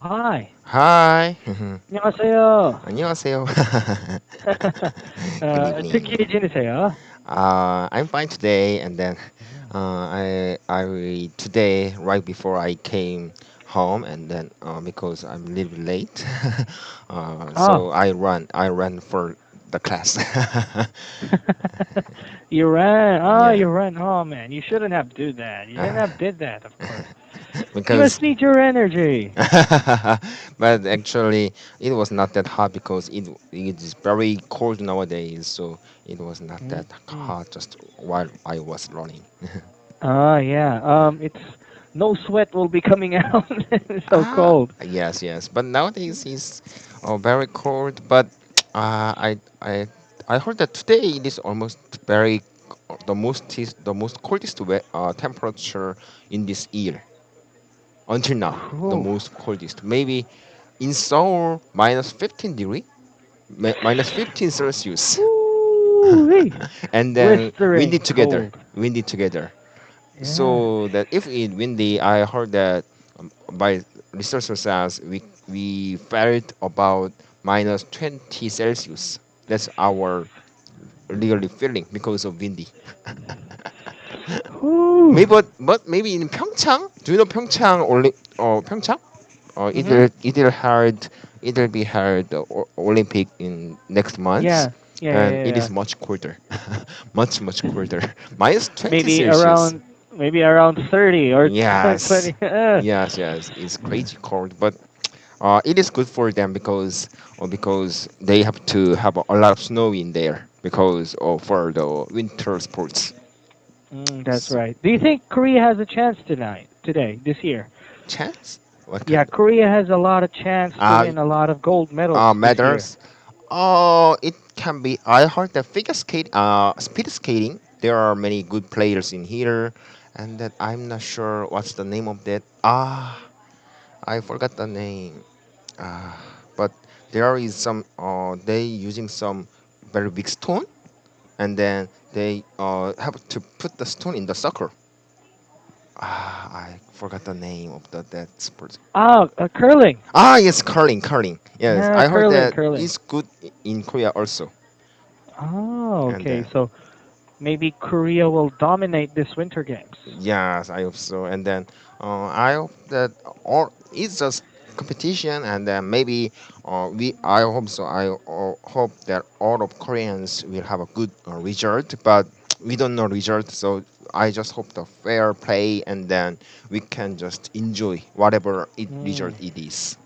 Hi. Hi. 안녕하세요. 안녕하세요. Good evening. 특히 지내세요? I'm fine today, and then I today right before I came home, and then because I'm a little late, Oh, so I ran for the class. you ran. Oh, Yeah, you ran. Oh man, you shouldn't have do that. You shouldn't uh, have did that. Of course, you because must need your energy. but actually it was not that hot because it is very cold nowadays, so it was not that Mm-hmm. hot just while I was running. Yeah. It's no sweat will be coming out. It's so Ah, cold. yes, yes. But nowadays it's very cold. But I heard that today it is almost very the most coldest temperature in this year until now. The Whew. most coldest. Maybe in Seoul minus 15 degree, minus 15 Celsius, Whoo-wee. and then windy Blistering together, cold. windy together. Yeah. So that if it windy, I heard that by researchers says we felt about minus 20 Celsius. That's our really feeling because of windy. Whew. Maybe but maybe in Pyeongchang, do you know Pyeongchang only? Pyeongchang. Mm-hmm. It'll be held the Olympic in next month, Yeah. Yeah. Yeah. and Yeah. it is Yeah. much colder, much colder. Minus 20 maybe Celsius. around maybe around 30 or Yes, 20. yes. It's crazy cold, but it is good for them because they have to have a lot of snow in there because for the winter sports. That's So, right. Do you think Korea has a chance tonight, today, this year? chance? What Yeah, kind? Korea has a lot of chance to Uh, win a lot of gold medals this year. Medals. Oh, it can be. I heard that speed skating. There are many good players in here, and that I'm not sure what's the name of that. I forgot the name. Ah, but there is some. They using some very big stone, and then they have to put the stone in the circle. I forgot the name of that sport. Oh, curling. Yes, curling. Yes, Yeah, I heard curling, that curling. it's good in Korea also. Oh, And okay. So maybe Korea will dominate this Winter Games. yes, I hope so. And then I hope that all it's just competition, and then maybe we. I hope so. I hope that all of Koreans will have a good result, but we don't know result. So I just hope the fair play, and then we can just enjoy whatever result Mm, it is.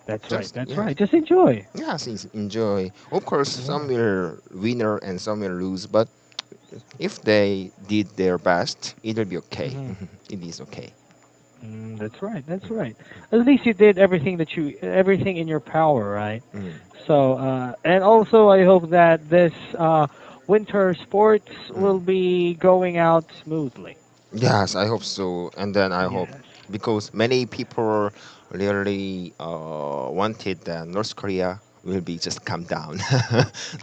that's right. Just That's yeah. right. Just enjoy. Yes, enjoy. Of course, Yeah. some will winner and some will lose, but if they did their best, it'll be okay. hmm It is okay. That's right. That's right. At least you did everything in your power, right? Mm, So, and also I hope that this winter sports mm. will be going out smoothly. Yes, I hope so. And then I hope Yes. because many people really wanted that North Korea will be just calm down,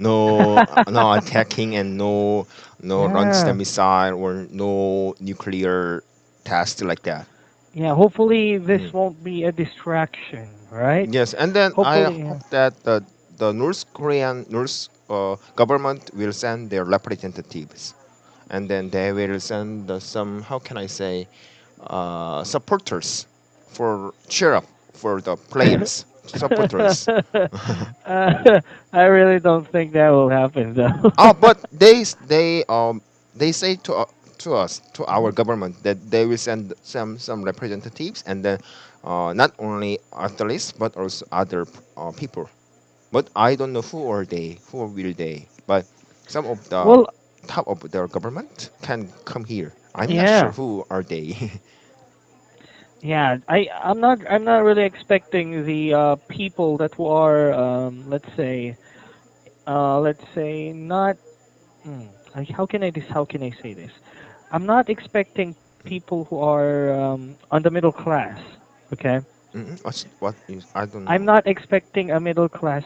no attacking and no launch the Yeah. missile or no nuclear test like that. Yeah. Hopefully this Mm. won't be a distraction, right? Yes, and then I Hopefully. hope that the North Korean North government will send their representatives, and then they will send some, how can I say, supporters for cheer up for the players, supporters. I really don't think that will happen though. But they say to us, to our government, that they will send some representatives, and then not only athletes but also other people. But I don't know who are they, who will they. But some of the Well, top of their government can come here. I'm not sure yeah. who are they. Yeah, I'm not really expecting the people that who are let's say not how can I say this? I'm not expecting people who are on the middle class. Okay, What is, I don't I'm know. not expecting a middle class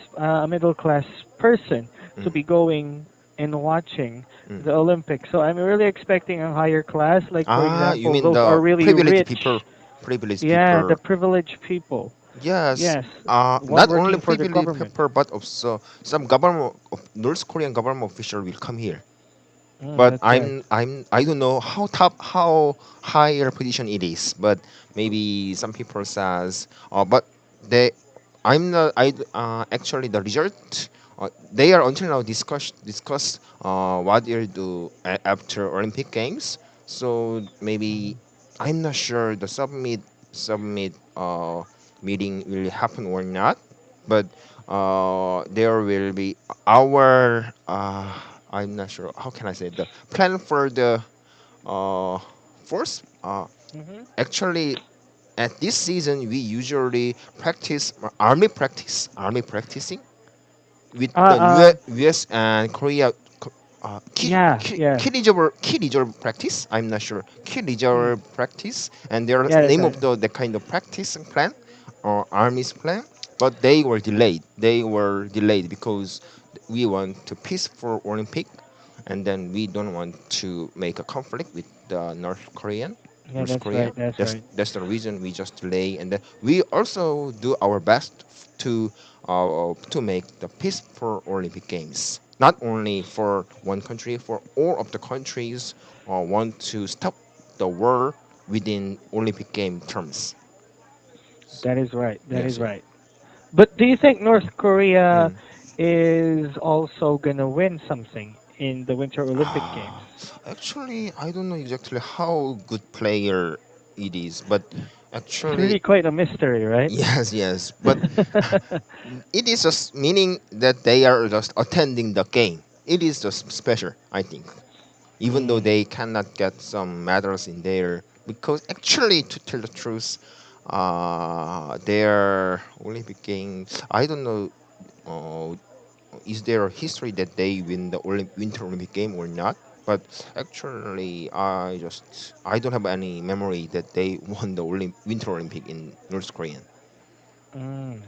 person to Mm, be going and watching mm. the Olympics. So I'm really expecting a higher class, like for You example, mean those are the really privileged rich. people? privileged Yeah, the people. privileged people. Yes, Yes, one not only working for the privileged government. people, but also some government of North Korean government official will come here. Mm, But that's right. I don't know how higher position it is. But maybe some people says, but they I'm not actually the result. They are until now discuss what they'll do after Olympic Games. So maybe Mhm. I'm not sure the submit meeting will happen or not. But there will be our I'm not sure how can I say the plan for the uh, first. Mhm. Actually, at this season, we usually practice army practicing with Uh, the um, US and Korea. yeah, yeah. Key reserve practice. I'm not sure key Mm. reserve practice, and there's Yeah, that's name right. of the kind of practice plan or army's plan, but they were delayed. They were delayed because we want to peaceful Olympic, and then we don't want to make a conflict with the Yeah, North that's Korea. right. That's right. That's the reason we just delay, and then we also do our best to make the peaceful Olympic Games. Not only for one country, for all of the countries want to stop the war within Olympic game terms. That is right. That Yes, is yes. right. But do you think North Korea Mm. is also gonna win something in the Winter Olympic Games? Actually, I don't know exactly how good player it is, but It's actually, really quite a mystery, right? yes, yes. But it is just meaning that they are just attending the game. It is just special, I think. Even though Mm. they cannot get some medals in there, because actually, to tell the truth, their Olympic Games, I don't know, uh, is there a history that they win the Winter Olympic game or not? But actually, I don't have any memory that they won the Winter Olympic in North Korean. Mm.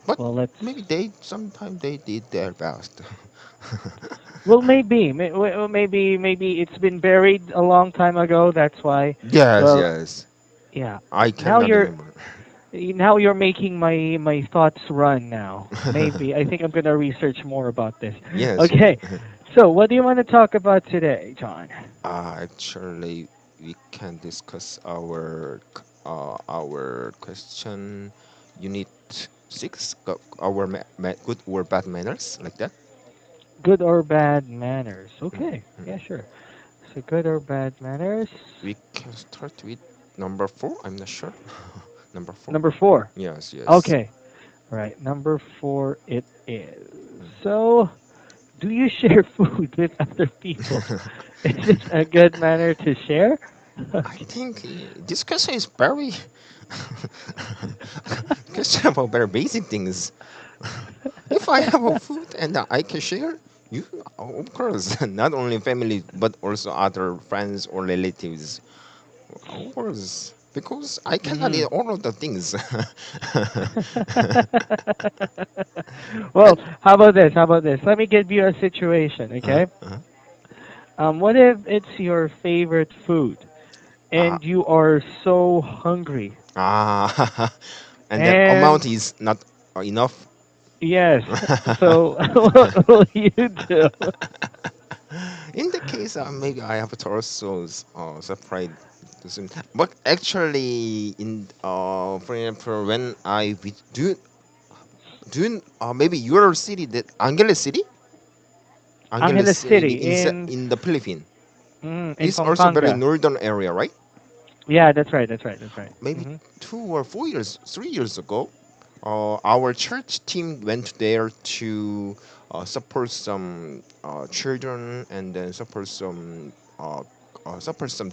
But Well, let's. maybe they sometimes they did their best. Well, maybe, maybe it's been buried a long time ago. That's why. Yes, Well, yes. yeah. I Now cannot you're remember. now you're making my thoughts run. Now, maybe I think I'm gonna research more about this. Yes. Okay. So, what do you want to talk about today, John? Actually, we can discuss our question unit 6, our good or bad manners, like that. Good or bad manners? Mm, Okay. mm. Yeah, sure. So, good or bad manners? We can start with number 4. I'm not sure. Number 4. Number four. Yes, yes. Okay. Right. Number four it is. So, do you share food with other people? Is it a good manner to share? I Okay. think this question is very question about very basic things. If I have a food and I can share, you of course, not only family but also other friends or relatives. Of course, because I cannot eat Hmm. all of the things. Well, And how about this? How about this? Let me give you a situation, uh, okay? uh, What if it's your favorite food uh, and you are so hungry? ah, and then And amount is not enough. yes, so what will you do? In the case, maybe I have also surprised. But actually, in for example, when maybe your city that Angeles Angeles City City in the Philippines in is also very Pampanga. northern area, right? Yeah, that's right. That's right. That's right. Maybe Hmm. 2 or 4 years, 3 years ago, our church team went there to support some children and then support some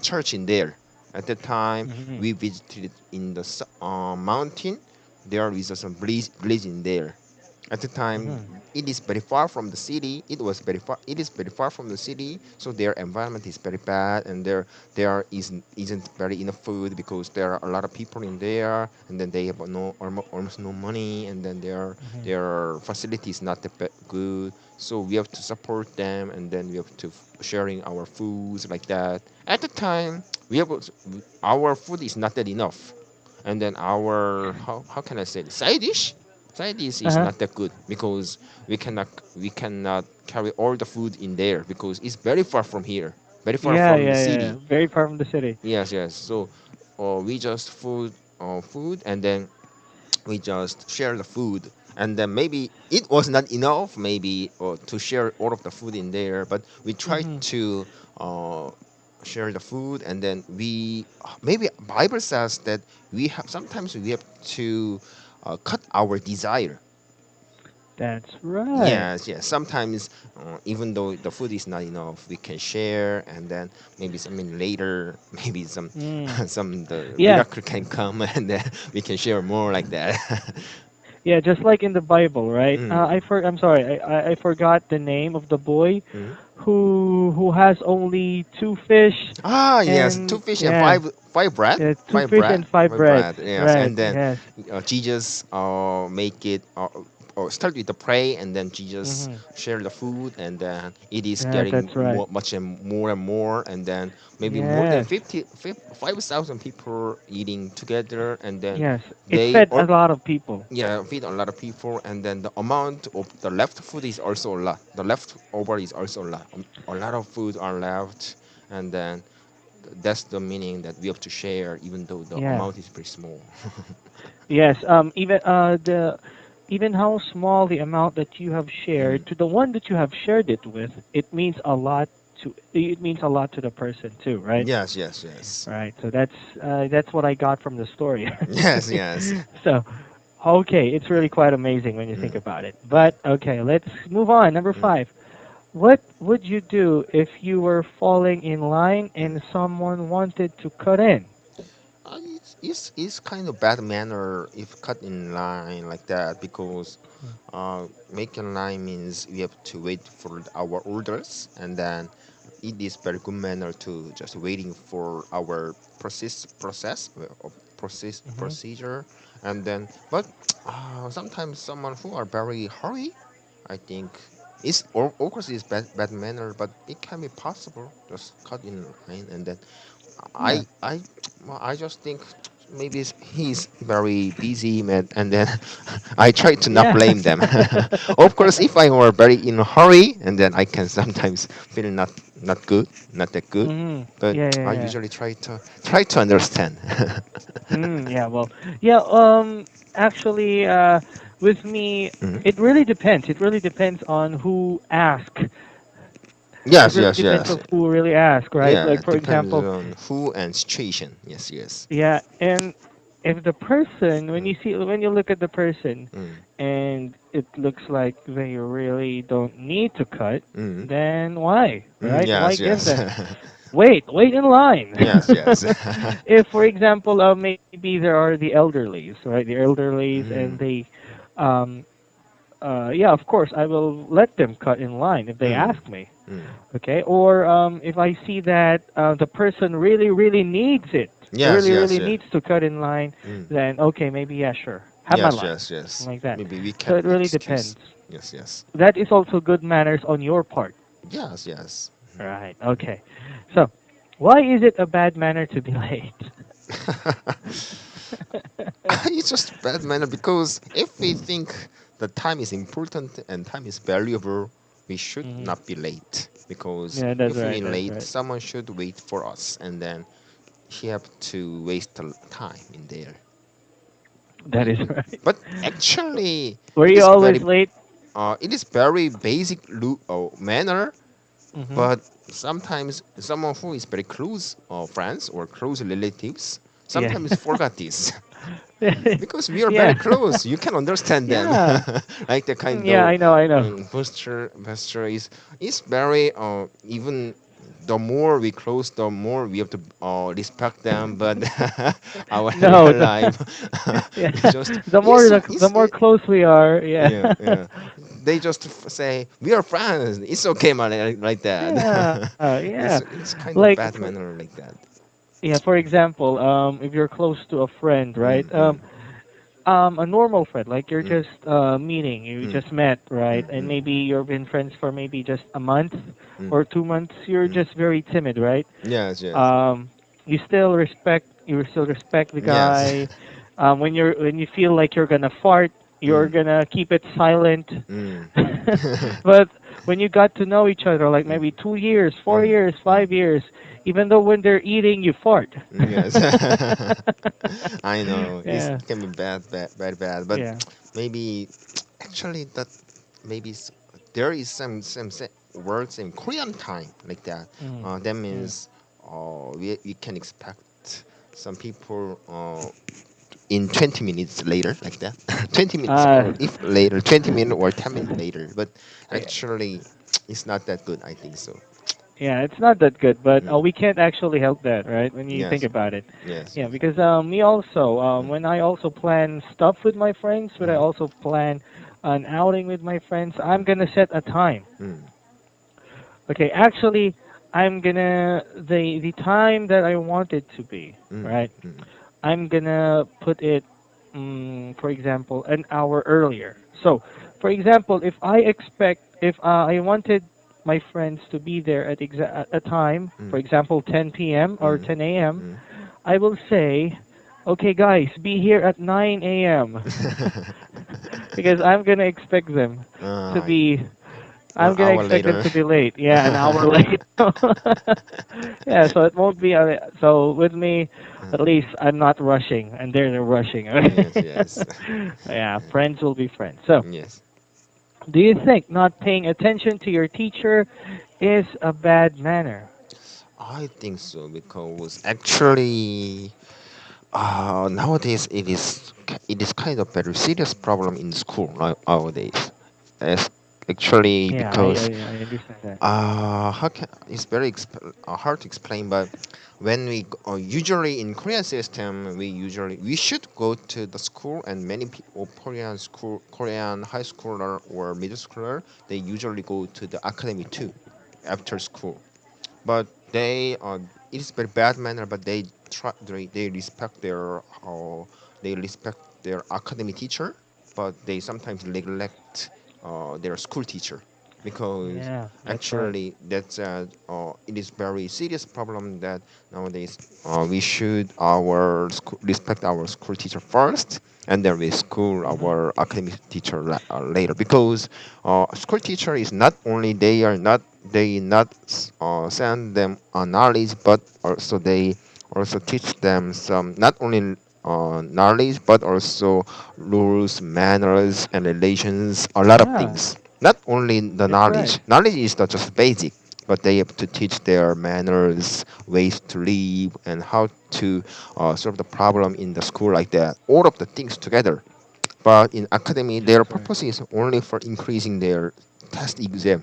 church in there. At that time, Hmm. we visited in the mountain. There is some village in there. At the time, Hmm. it is very far from the city. It is very far from the city, so their environment is very bad, and there isn't very enough food because there are a lot of people in there, and then they have almost no money, and then Hmm. their facility is not that good. So we have to support them, and then we have to sharing our foods like that. At the time, we have our food is not that enough, and then our how can I say it? Side dish Uh is huh. not that good because we cannot carry all the food in there because it's very far from here, very far Yeah, from the yeah, yeah. city. Very far from the city. Yes, yes. So we just food, and then we just share the food, and then maybe it was not enough maybe to share all of the food in there, but we try Hmm. to uh, share the food, and then we maybe Bible says that we have sometimes we have to cut our desire. That's right. Yes, yes. Sometimes, even though the food is not enough, we can share, and then maybe something later, maybe some, Mm. some the Yeah, miracle can come, and then we can share more like that. yeah. Just like in the Bible, right? Mm. I'm sorry. I forgot the name of the boy Mm. who has only two fish Ah, yes, two and fish and yeah, five bread, yeah, two fish and five five breads. bread. Yes, Right. and then Yes. Jesus make it or start with the pray, and then Jesus Hmm. share the food, and then it is Yeah, getting that's right. much and more, and then maybe more than Yes. 5,000 people eating together, and then Yes. It they fed a lot of people. yeah, feed a lot of people, and then the amount of the left food is also a lot. The leftover is also a lot. A lot of food are left, and then that's the meaning that we have to share, even though the Yeah. amount is pretty small. Yes. Even how small the amount that you have Mm. shared to the one that you have shared it with, it means a lot to the person too, right? Yes, yes, yes. Right. So that's what I got from the story. Yes, yes. So okay, it's really quite amazing when you think Mm. about it. But okay, let's move on. Number Mm. 5. What would you do if you were falling in line and Mm. someone wanted to cut in? It's kind of bad manner if cut in line like that because making line means we have to wait for our orders, and then it is very good manner to just waiting for our Hmm. procedure, and then but sometimes someone who are very hurry, I think of course it's bad manner, but it can be possible just cut in line, and then Yeah. I well, I just think maybe he's very busy, man, and then I try to not Yeah. blame them. Of course, if I were very in a hurry, and then I can sometimes feel not good, not that good. Hmm. But Yeah, yeah, I yeah. usually try to understand. Yeah, well, yeah, actually, with me, Mhm. it really depends. It really depends on who ask. It Yes, really yes, depends yes. on who really ask, right? Yeah, Like, it for depends example, on who and situation. Yes, yes. yeah, and if the person, Mm, when you look at the person, mm, and it looks like they really don't need to cut, mm, then why, right? Why yes, give yes. them? Wait in line. Yes, yes. If, for example, maybe there are the elderlies, right? The elderlies, and Mm, um, yeah, of course, I will let them cut in line if they mm, ask me. mm. Okay, or if I see that the person really needs it, Yes, yes, really yes. needs to cut in line, Mm. then okay, maybe yeah, sure, have my Yes, line, yes, something yes. like that. Maybe we So can it really excuse. depends. Yes, yes. That is also good manners on your part. Yes, yes. Right. Okay. So, why is it a bad manner to be late? It's just bad manner because if we think the time is important and time is valuable, we should Hmm. not be late. Because Yeah, that's if right. we That's late, right. someone should wait for us, and then he have to waste the time in there. That is right. But actually, Were it you is always very late? basic manner. Hmm. But sometimes someone who is very close friends or close relatives Yeah. sometimes forgot this because we are very Yeah. close. You can understand them, Yeah. like the kind Yeah, of I know. I know. posture is very even. The more we close, the more we have to respect them. But our No, real life, yeah. we just The more close we are, yeah. yeah, yeah. they just say we are friends. It's okay, man, like Yeah, that. yeah. It's kind of Like bad for manner like that. yeah, for example, if you're close to a friend, right? Mm, mm, A normal friend, like you're mm, just meeting, you mm, just met, right? mm, And mm, maybe you've been friends for maybe just a month mm, or 2 months. You're mm. just very timid, right? Yes, yes, Um, you still respect the yes. guy. When you feel like you're gonna fart, you're Mm, gonna keep it silent. mm. But when you got to know each other, like Mm, maybe 2 years, four mm, years, mm. 5 years, even though when they're eating, you fart. Yes. I know Yeah, it can be bad, bad, very bad, but yeah. maybe actually that maybe there is some words in Korean time like that. Mm, That mm. means we can expect some people in 20 minutes later like that. 20 minutes Uh, or if later 20 minutes or 10 minutes later, but yeah, actually it's not that good, I think so. yeah, it's not that good, but Mm. we can't actually help that, right? When you think Yes, about it. yes, Yeah, yes. because me also, Mm. when I also plan stuff with my friends, when I Mm-hmm. also plan an outing with my friends, I'm Mm. gonna set a time. Mm. Okay, actually, I'm gonna the time that I want it to be, Mm. right? Mm. I'm gonna put it, for example, an hour earlier. So, for example, if I wanted my friends to be there at a time, Mm. for example, 10 p.m. or Mm. 10 a.m., Mm. I will say, okay, guys, be here at 9 a.m. because I'm gonna expect them to uh, be. one I'm gonna hour expect them later. to be late. Yeah, an hour late. Yeah, so it won't be. So with me, at least I'm not rushing, and they're rushing. Yes, yes. Yeah, friends will be friends. So, Yes. do you think not paying attention to your teacher is a bad manner? I think so because actually nowadays it is kind of very serious problem in school nowadays. As actually Yeah, because I understand that. how can it's very hard to explain, but when we usually in Korean system we should go to the school, and many people Korean high schooler or middle schooler, they usually go to the academy too after school, but it is very bad manner, but they respect they respect their academic teacher, but they sometimes neglect their school teacher, because Yeah, that's right. actually it is very serious problem that nowadays we should respect our school teacher first, and then we school Hmm. our academic teacher later, because school teacher is not only they not send them knowledge, but also they also teach them some not only knowledge, but also rules, manners, and relations, a lot of Yeah, things. Not only the that's right. knowledge is not just basic, but they have to teach their manners, ways to live, and how to solve the problem in the school, like that, all of the things together. But in academy, their That's right. purpose is only for increasing their test exam.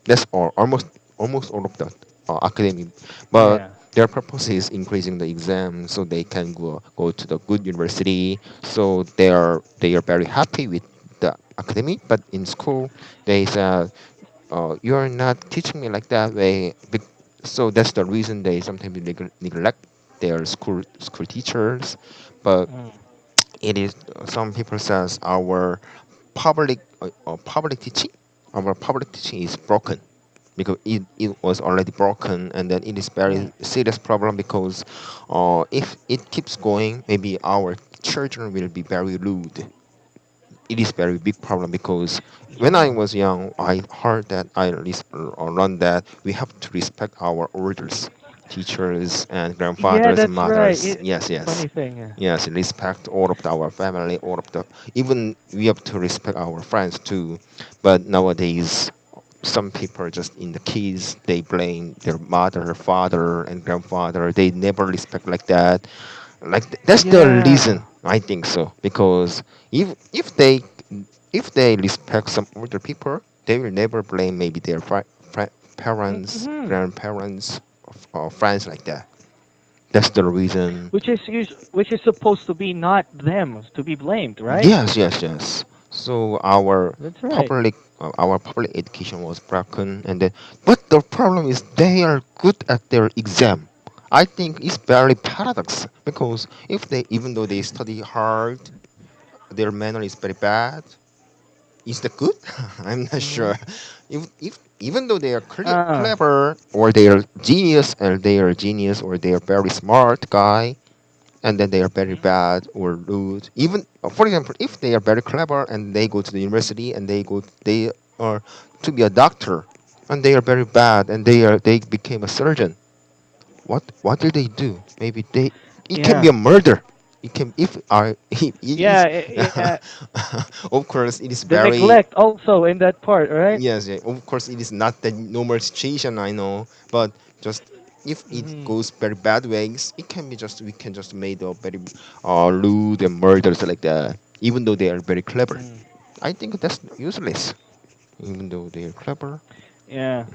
That's all, almost all of the academy. But Yeah. their purpose is increasing the exam so they can go to the good university. So they are very happy with the academy. But in school, they said, "You're not teaching me like that way." So that's the reason they sometimes neglect their school teachers. But Mm. it is some people says public teaching our public teaching is broken, because it was already broken, and then it is Mm. very serious problem, because if it keeps going, maybe our children will be very rude. It is very big problem, because when I Yeah. was young, I heard that or learned that we have to respect our elders, teachers, and Yeah, grandfathers and that's right. mothers. Yes, yes, Funny thing. Yeah. yes. Respect all of our family, all of the even we have to respect our friends too. But nowadays, some people are just in the kids, they blame their mother, father, and grandfather. They never respect like that. That's the reason, Yeah. I think so, because if they respect some older people, they will never blame maybe their parents, Hmm. grandparents, or friends like that. That's the reason. Which is supposed to be not them to be blamed, right? Yes, yes, yes. So our That's right. public education was broken, and then but the problem is they are good at their exam. I think it's very paradox because if they even though they study hard, their manner is very bad. Is that good? I'm not Hmm. sure. If even though they are Ah. clever or they are genius and they are genius or they are very smart guy, and then they are very Mhm. bad or rude. Even for example, if they are very clever and they go to the university and they are to be a doctor, and they are very bad and they became a surgeon. What do they do? Maybe they it can be Yeah. a murder. It can if I it is Yeah. of course it is The very neglect also in that part, right? yes, yeah, of course it is not the normal situation I know, but just if it Hmm. goes very bad ways, it can be just we can just made a very rude and murders like that, even though they are very clever. Mm. I think that's useless, even though they are clever. Yeah.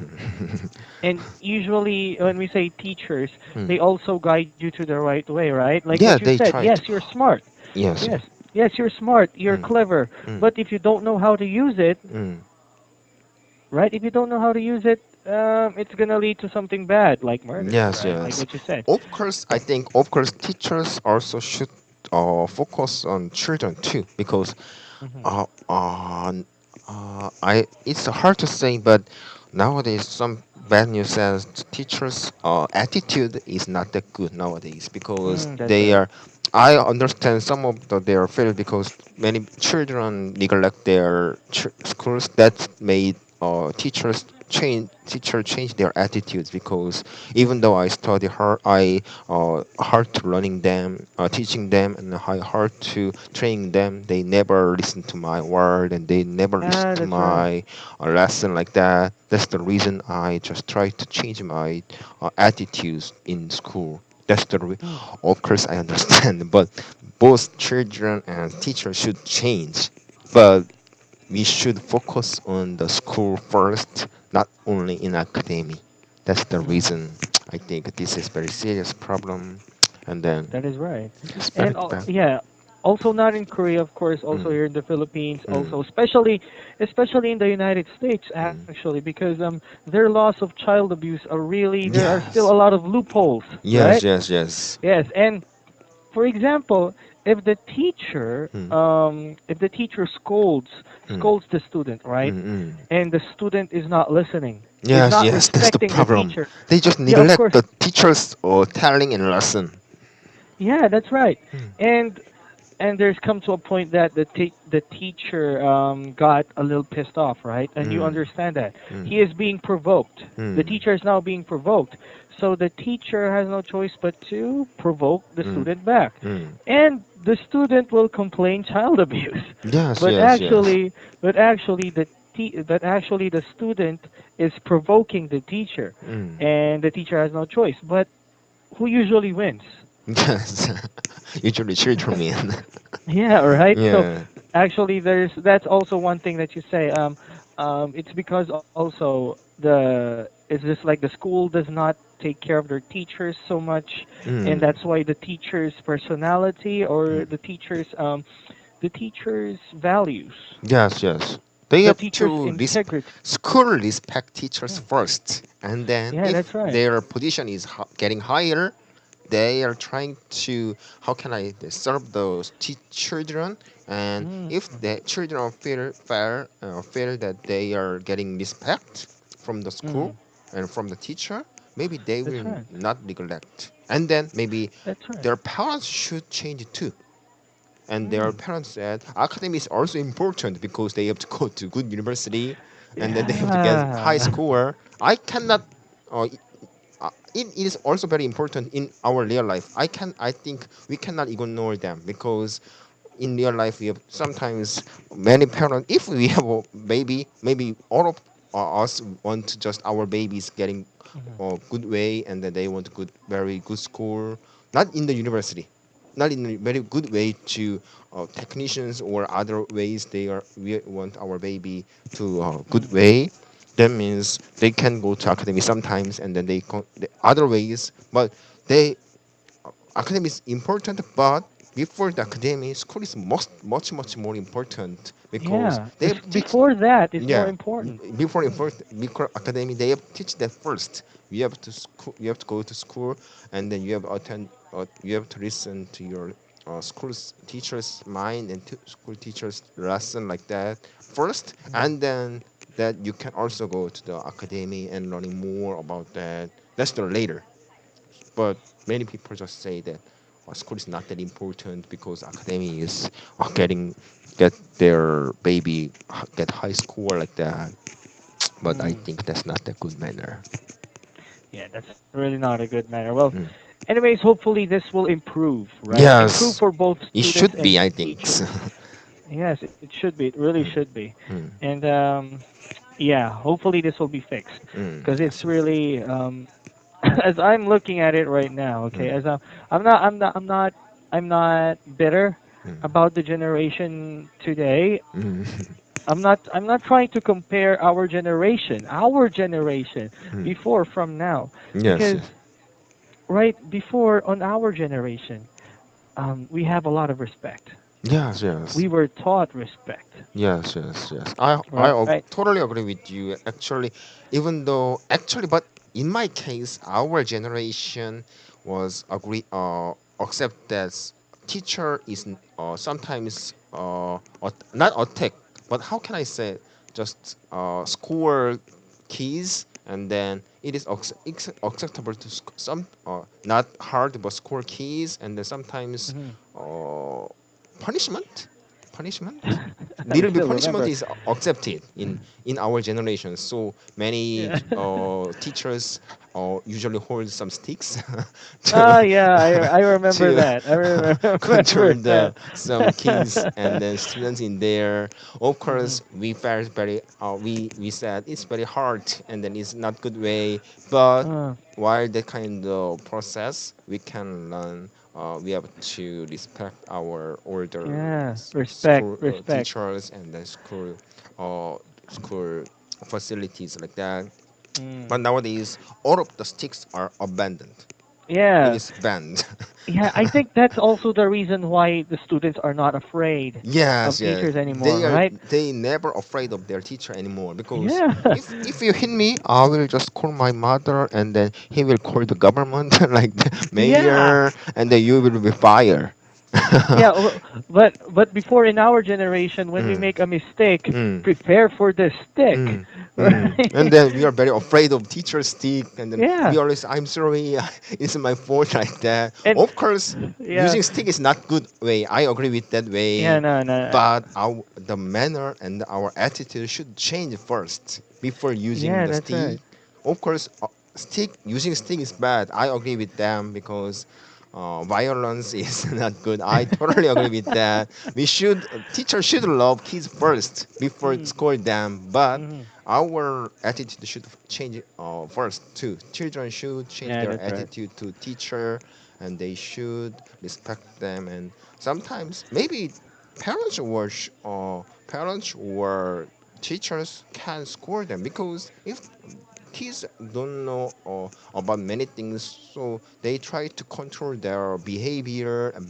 And usually when we say teachers, Hmm. they also guide you to the right way, right? Like what you Yeah, they said. Yes, tried. you're smart. Yes. Yes. Yes, you're smart. You're Mm. clever. Mm. But if you don't know how to use it, Mm. right? If you don't know how to use it, it's gonna lead to something bad, like murder, Yes, right? Like yes. what you said. Of course, I think of course teachers also should focus on children too because Hmm. Uh, I it's hard to say, but nowadays some bad news says teachers' attitude is not that good nowadays because That's they right. are. I understand some of their failure because many children neglect their schools. That made teacher change their attitudes because even though I study hard, I hard to learning them, teaching them, and hard to training them. They never listen to my word and they never listen Yeah, to that's right. my lesson like that. That's the reason I just try to change my attitudes in school. That's the Mm. of course I understand, but both children and teachers should change. But we should focus on the school first, not only in academy. That's the Hmm. reason I think this is very serious problem, and then That is right. this is very And bad. yeah, also not in Korea, of course, also Mm, here in the Philippines, mm, also especially in the United States mm. actually, because their laws of child abuse are really there are still a Yes, lot of loopholes, yes, right? yes, yes. Yes, and for example, Mm, if the teacher mm, scolds the student, right? mm, mm. And the student is not listening, is Yes, not yes, that's the respecting the problem. teacher. They just Yeah, of neglect course. the teachers or telling and lesson. Yeah, that's right. Mm, And there's come to a point that the teacher got a little pissed off, right? And you mm, understand that mm, he is being provoked. The mm, teacher is now being provoked, so the teacher has no choice but to provoke the mm, student back, mm. and the student will complain child abuse, Yes, but yes, yes. actually, but actually the student is provoking the teacher, Mm. and the teacher has no choice. But who usually wins? Yes, usually children mean. Yeah, right. So Yeah. actually, that's also one thing that you say. It's because also it's just like the school does not take care of their teachers so much, and Mm. that's why the teachers' personality or Mm. the teachers' values, Yes, yes. They the have teachers' to integrity. school respect teachers Yeah, first, and then yeah, if that's right. their position is getting higher, they are trying to how can I serve those children, and Mm, if the children feel that they are getting respect from the school mm, and from the teacher, maybe they that's will right. not neglect, and then maybe That's right. their parents should change too. And their Mm, parents said academy is also important because they have to go to good university and then they have to get high yeah. score. I cannot it is also very important in our real life. I think we cannot ignore them because in real life we have sometimes many parents if we have a baby maybe all of us want just our babies getting Mhm, a good way and then they want good very good school not in the university not in a very good way to technicians or other ways we want our baby to good mhm, way that means they can go to academy sometimes and then the other ways but they academy is important but before the academy, school is much more important because Yeah. they have teach. Before that is more Yeah, important. before academy, they have teach that first. You have to school. You have to go to school, and then you have attend. You have to listen to your school's teacher's mind and school teacher's lesson like that first, Mm. and then that you can also go to the academy and learning more about that. That's the later. But many people just say that school is not that important because academy is get their baby get high score like that. But I Mm. think that's not a good manner. Yeah, that's really not a good manner. Well, Mm. anyways, hopefully this will improve, right? Improve Yes, for both it students should and be. I think. teachers. Yes, it should be. It really Mm, should be. mm, And yeah, hopefully this will be fixed because it's yes. really as I'm looking at it right now. Okay, Mm, as I'm not bitter mm, about the generation today. mm, I'm not trying to compare our generation mm. before from now, Yes, because yes, right before on our generation, we have a lot of respect. yes, yes. We were taught respect, Yes, yes, yes. right? Totally agree with you. Actually, even though actually, but in my case, our generation was agree accept that teacher is sometimes not attack, but how can I say just score keys and then it is acceptable to some not hard but score keys and then sometimes Hmm. uh, punishment punishment I little bit still punishment remember. is accepted in our generation so many Yeah. teachers usually hold some sticks Oh to yeah, I remember to that. I control remember the that. some kids and then students in there. Of Hmm. course, we felt very we said it's very hard and then it's not good way. But Uh, while that kind of process, we can learn. We have to respect our older yeah, respect, school respect. teachers and the uh, school facilities like that. Mm. But nowadays, all of the sticks are abandoned. It Yeah, is banned. yeah. I think that's also the reason why the students are not afraid of Yes, yes. teachers anymore, right? They never afraid of their teacher anymore because Yeah, if you hit me, I will just call my mother and then he will call the government like the yeah. mayor and then you will be fired. Yeah, but before in our generation, when we Mm, make a mistake, mm, prepare for the stick, mm, mm. And right? then we are very afraid of teacher stick and then we Yeah, always I'm sorry it's my fault like that. and Of course yeah, using stick is not good way. I agree with that yeah, way. no, no, But the manner and our attitude should change first before using yeah, the that's stick. right. Of course, using stick is bad. I agree with them because violence is not good. I totally agree with that. Teachers should love kids first before Mm, scold them. But hmm. our attitude should change first too. Children should change Yeah, their that's right. attitude to teacher, and they should respect them. And sometimes maybe parents or teachers can score them because if kids don't know about many things, so they try to control their behavior and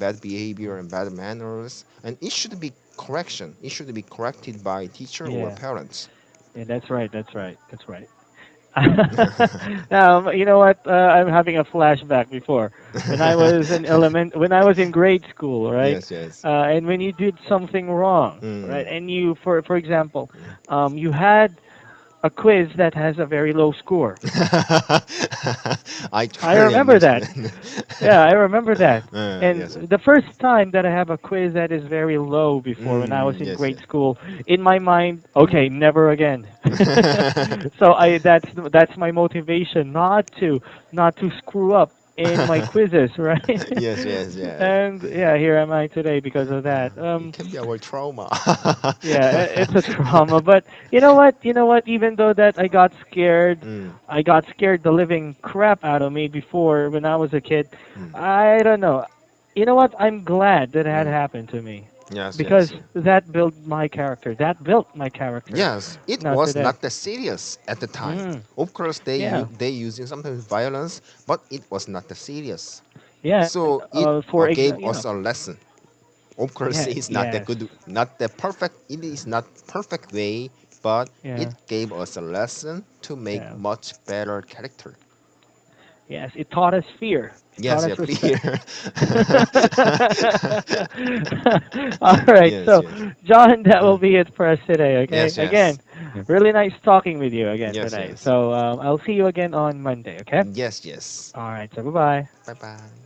bad manners, and it should be correction. It should be corrected by teacher or Yeah, parents. yeah, that's right. That's right. That's right. You know what? I'm having a flashback before when I was in grade school, right? Yes, yes. And when you did something wrong, right? Mm. And you, for example, you had a quiz that has a very low score. I I totally remember that. understand. Yeah, I remember that. Yes. And the first time that I have a quiz that is very low before when I was in Yes, grade yes. school, in my mind, okay, Mm. never again. So that's my motivation not to screw up in my quizzes, right? Yes, yes, yes. And yeah, here am I today because of that. It can be our trauma. Yeah, it's a trauma, but you know what? You know what? Even though that Mm, I got scared the living crap out of me before when I was a kid. mm, I don't know. You know what? I'm glad that had mm. happened to me Yes, because yes, yes. that built my character. That built my character. Yes, it Not was today. not that serious at the time. Mm, Of course, yeah, they using sometimes violence, but it was not that serious. yeah. And So it for gave you us know, a lesson. Of course, Yeah. it's not the Yes. good, not the perfect. It is not perfect way, but it Yeah. gave us a lesson to make Yeah. much better character. Yes. It taught us fear. It taught Yes, us yeah, fear. respect. All right. Yes, So, yes, John, that will be it for us today. Okay. yes, Again, yes, really nice talking with you again yes, tonight. yes, So I'll see you again on Monday. Okay. yes, yes. All right. So bye bye. Bye bye.